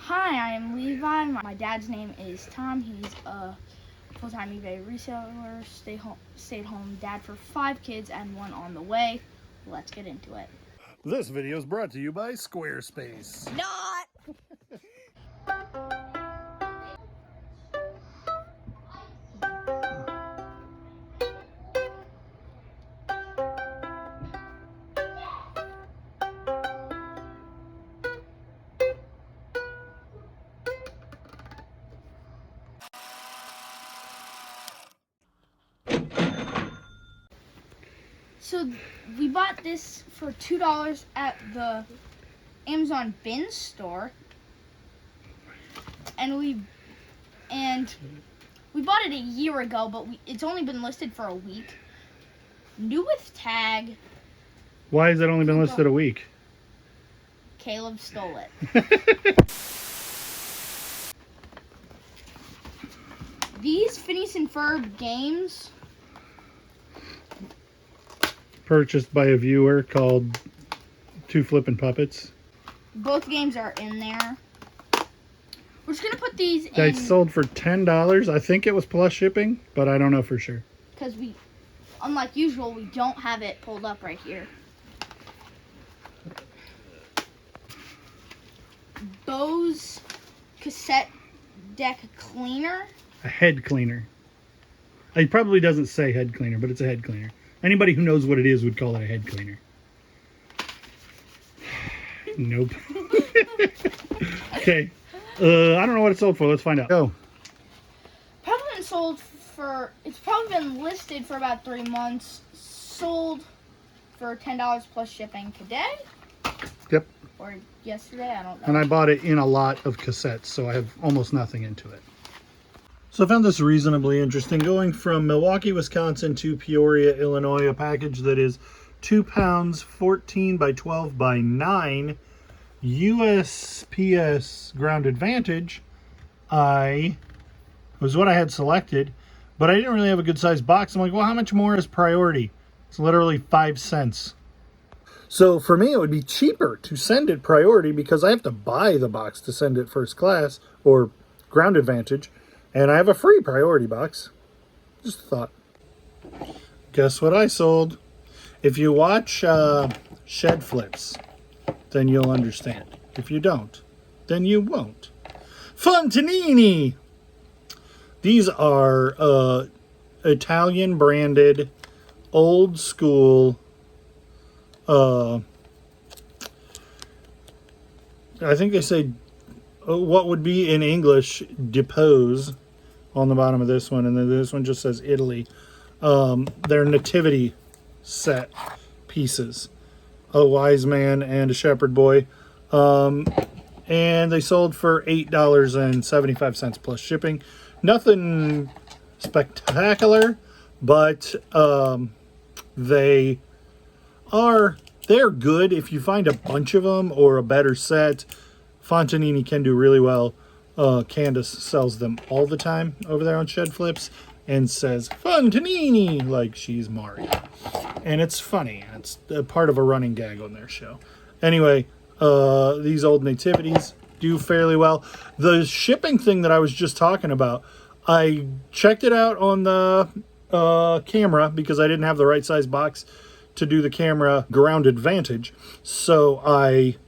Hi, I am Levi. My dad's name is Tom. He's a full-time eBay reseller, stay-at-home dad for 5 kids and 1 on the way. Let's get into it. This video is brought to you by Squarespace. Not! So we bought this for $2 at the Amazon bin store, and we bought it a year ago, but it's only been listed for a week. New with tag. Why has it only been listed a week? Caleb stole it. These Phineas and Ferb games, Purchased by a viewer called Two Flippin' Puppets. both games are in there. We're just gonna put these They in sold for $10. I think it was plus shipping, but I don't know for sure. because unlike usual, we don't have it pulled up right here. Bose cassette deck cleaner. A head cleaner. It probably doesn't say head cleaner, but it's a head cleaner. Anybody who knows what it is would call it a head cleaner. Nope. Okay. I don't know what it sold for. Let's find out. Go. Probably been sold for. It's probably been listed for about 3 months. Sold for $10 plus shipping today. Yep. Or yesterday, I don't know. And I bought it in a lot of cassettes, so I have almost nothing into it. So I found this reasonably interesting. Going from Milwaukee, Wisconsin to Peoria, Illinois, a package that is 2 pounds, 14 by 12 by 9, USPS Ground Advantage. Was what I had selected, but I didn't really have a good sized box. I'm like, well, how much more is priority? It's literally 5 cents. So for me, it would be cheaper to send it priority because I have to buy the box to send it first class or Ground Advantage. And I have a free priority box. Just a thought. Guess what I sold? If you watch Shed Flips, then you'll understand. If you don't, then you won't. Fontanini! These are Italian branded, old school, I think they say what would be in English depose on the bottom of this one, and then this one just says Italy. They're nativity set pieces, a wise man and a shepherd boy, and they sold for $8.75 plus shipping. Nothing spectacular, but they're good. If you find a bunch of them or a better set, Fontanini can do really well. Candace sells them all the time over there on Shed Flips and says Fontanini like she's Mario, and it's funny. It's a part of a running gag on their show. Anyway, these old nativities do fairly well. The shipping thing that I was just talking about, I checked it out on the camera because I didn't have the right size box to do the camera Ground Advantage, so I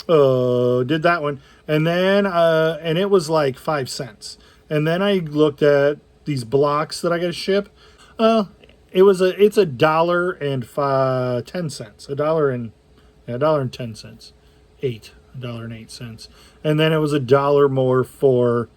did that one, and then and it was like 5 cents. And then I looked at these blocks that I got to ship. It's $1.10. $1.10. $1.08. And then it was $1 more for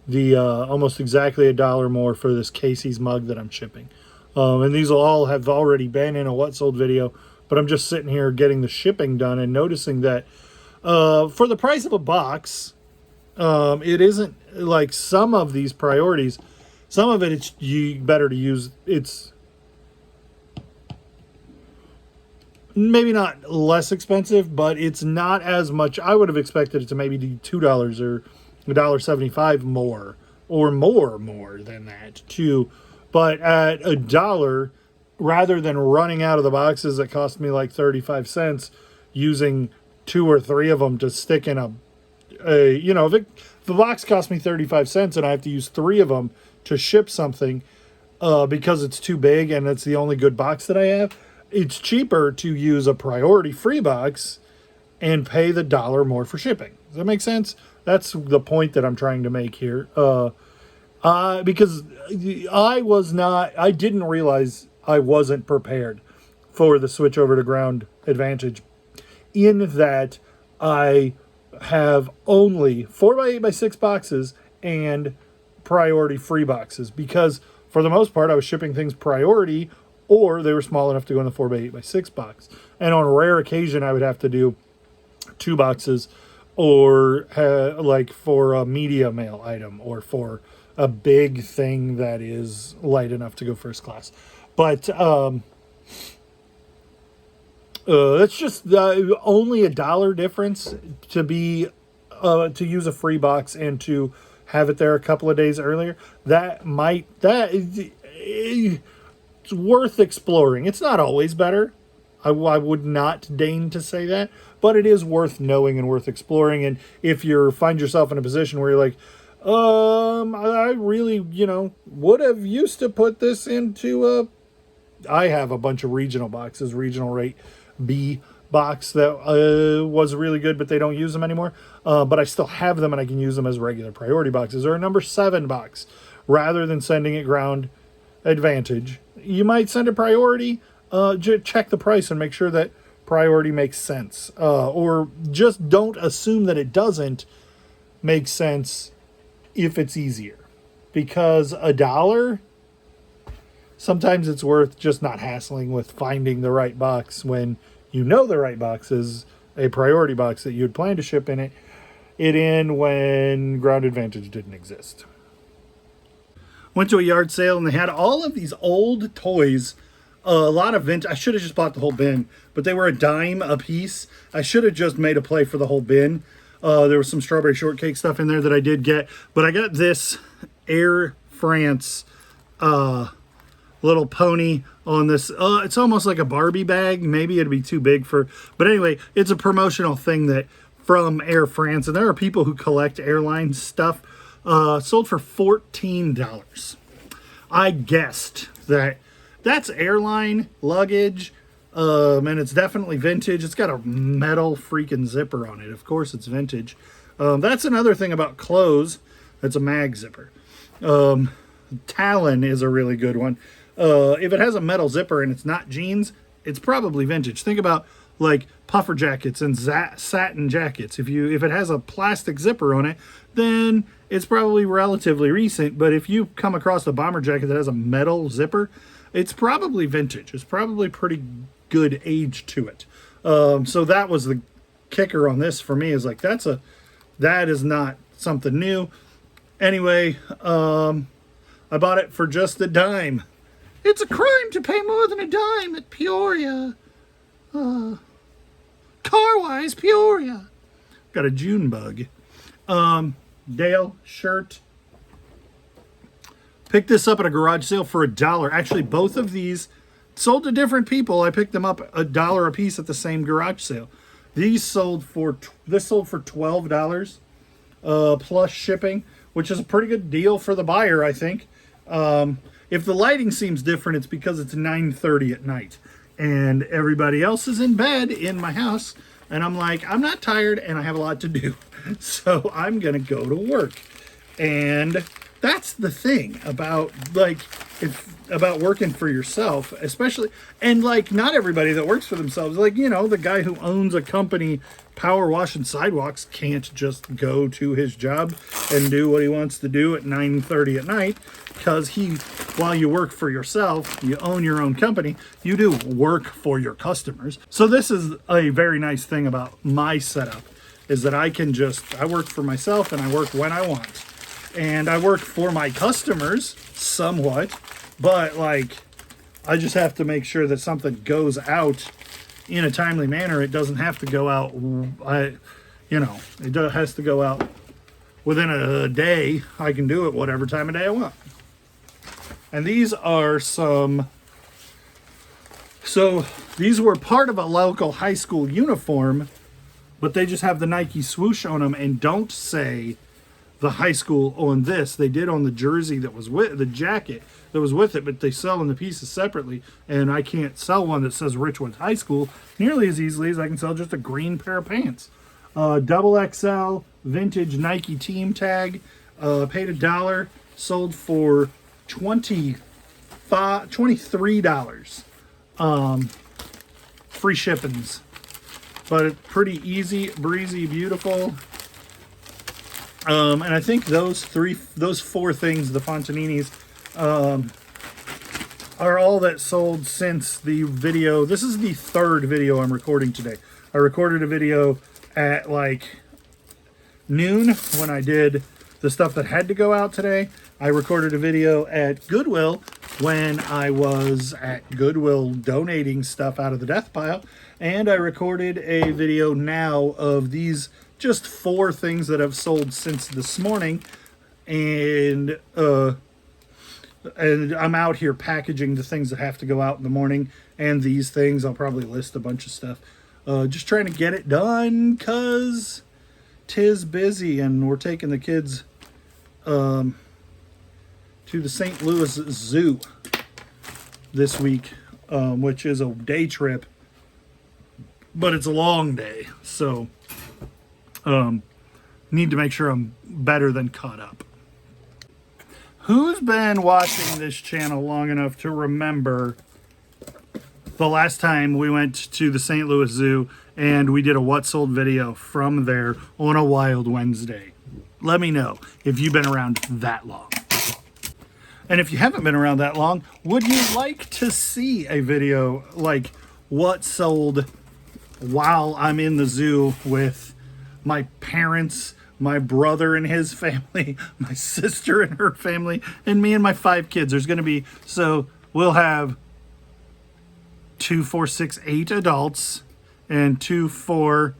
the almost exactly $1 more for this Casey's mug that I'm shipping. And these will all have already been in a What Sold video, but I'm just sitting here getting the shipping done and noticing that for the price of a box, it isn't like some of these priorities. Some of it, it's better to use. It's maybe not less expensive, but it's not as much. I would have expected it to maybe be $2 or $1.75 more, or more than that too. But at $1, rather than running out of the boxes that cost me like 35 cents, using 2 or 3 of them to stick in a you know, if the box costs me 35 cents and I have to use 3 of them to ship something because it's too big and it's the only good box that I have, it's cheaper to use a priority free box and pay the $1 more for shipping. Does that make sense? That's the point that I'm trying to make here. Because I didn't realize I wasn't prepared for the switch over to Ground Advantage, in that I have only 4x8x6 boxes and priority free boxes, because for the most part I was shipping things priority, or they were small enough to go in the 4x8x6 box. And on a rare occasion I would have to do 2 boxes, or like for a media mail item, or for a big thing that is light enough to go first class. But that's just only $1 difference to be to use a free box and to have it there a couple of days earlier. It's worth exploring. It's not always better. I would not deign to say that, but it is worth knowing and worth exploring. And if you find yourself in a position where you're like, I really, would have used to put this into I have a bunch of regional boxes, regional rate B box that was really good, but they don't use them anymore. But I still have them and I can use them as regular priority boxes, or a number 7 box. Rather than sending it Ground Advantage, you might send a priority. Check the price and make sure that priority makes sense. Or just don't assume that it doesn't make sense if it's easier. Because $1, sometimes it's worth just not hassling with finding the right box when you know the right box is a priority box that you'd plan to ship in when Ground Advantage didn't exist. Went to a yard sale and they had all of these old toys, a lot of vintage. I should have just bought the whole bin, but they were $0.10 a piece. I should have just made a play for the whole bin. There was some strawberry shortcake stuff in there that I did get, but I got this Air France little pony on this. It's almost like a Barbie bag. Maybe it'd be too big but anyway, it's a promotional thing that from Air France, and there are people who collect airline stuff. Sold for $14. I guessed that's airline luggage, and it's definitely vintage. It's got a metal freaking zipper on it. Of course it's vintage. That's another thing about clothes. That's a mag zipper. Talon is a really good one. If it has a metal zipper and it's not jeans, it's probably vintage. Think about like puffer jackets and satin jackets. If it has a plastic zipper on it, then it's probably relatively recent. But if you come across a bomber jacket that has a metal zipper, it's probably vintage. It's probably pretty good age to it. So that was the kicker on this for me, is like that is not something new. Anyway, I bought it for just $0.10. It's a crime to pay more than $0.10 at Peoria. Carwise, Peoria. Got a June bug. Dale shirt. Picked this up at a garage sale for $1. Actually, both of these sold to different people. I picked them up $1 a piece at the same garage sale. This sold for $12 plus shipping, which is a pretty good deal for the buyer, I think. If the lighting seems different, it's because it's 9:30 at night and everybody else is in bed in my house, and I'm like, I'm not tired and I have a lot to do, so I'm gonna go to work. And that's the thing about about working for yourself, especially, and like not everybody that works for themselves, like, the guy who owns a company power washing sidewalks can't just go to his job and do what he wants to do at 9:30 at night, because while you work for yourself, you own your own company, you do work for your customers. So this is a very nice thing about my setup, is that I work for myself and I work when I want. And I work for my customers somewhat, but I just have to make sure that something goes out in a timely manner. It doesn't have to go out, it has to go out within a day. I can do it whatever time of day I want. And these are these were part of a local high school uniform but they just have the Nike swoosh on them and don't say the high school on this. They did on the jersey that was with the jacket that was with it, but they sell in the pieces separately, and I can't sell one that says Richwood High School nearly as easily as I can sell just a green pair of pants. Double XL vintage Nike team tag, paid $1, sold for $23. Free shippings, but pretty easy, breezy, beautiful. And I think those four things, the Fontaninis, are all that sold since the video. This is the third video I'm recording today. I recorded a video at like noon when I did the stuff that had to go out today. I recorded a video at Goodwill when I was at Goodwill donating stuff out of the death pile. And I recorded a video now of these just four things that have sold since this morning. And I'm out here packaging the things that have to go out in the morning. And these things, I'll probably list a bunch of stuff. Just trying to get it done because 'tis busy, and we're taking the kids to the St. Louis Zoo this week, which is a day trip, but it's a long day, so need to make sure I'm better than caught up. Who's been watching this channel long enough to remember the last time we went to the St. Louis Zoo and we did a what sold video from there on a Wild Wednesday? Let me know if you've been around that long. And if you haven't been around that long, would you like to see a video like what sold while I'm in the zoo with my parents, my brother and his family, my sister and her family, and me and my 5 kids? There's going to be, so we'll have 2, 4, 6, 8 adults, and 2, 4,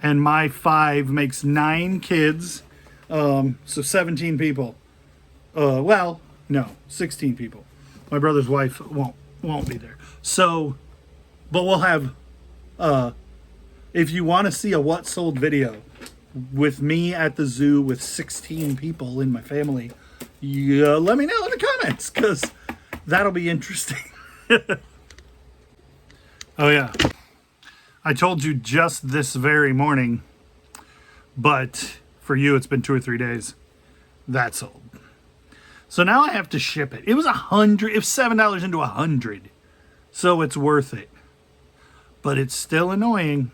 and my 5 makes 9 kids. So 17 people. Well, no, 16 people. My brother's wife won't be there. So, but we'll have, if you want to see a what sold video with me at the zoo with 16 people in my family, let me know in the comments, because that'll be interesting. Oh yeah, I told you just this very morning, but for you it's been 2 or 3 days. That's sold. So now I have to ship it. It was $100. It was $7 into $100, so it's worth it. But it's still annoying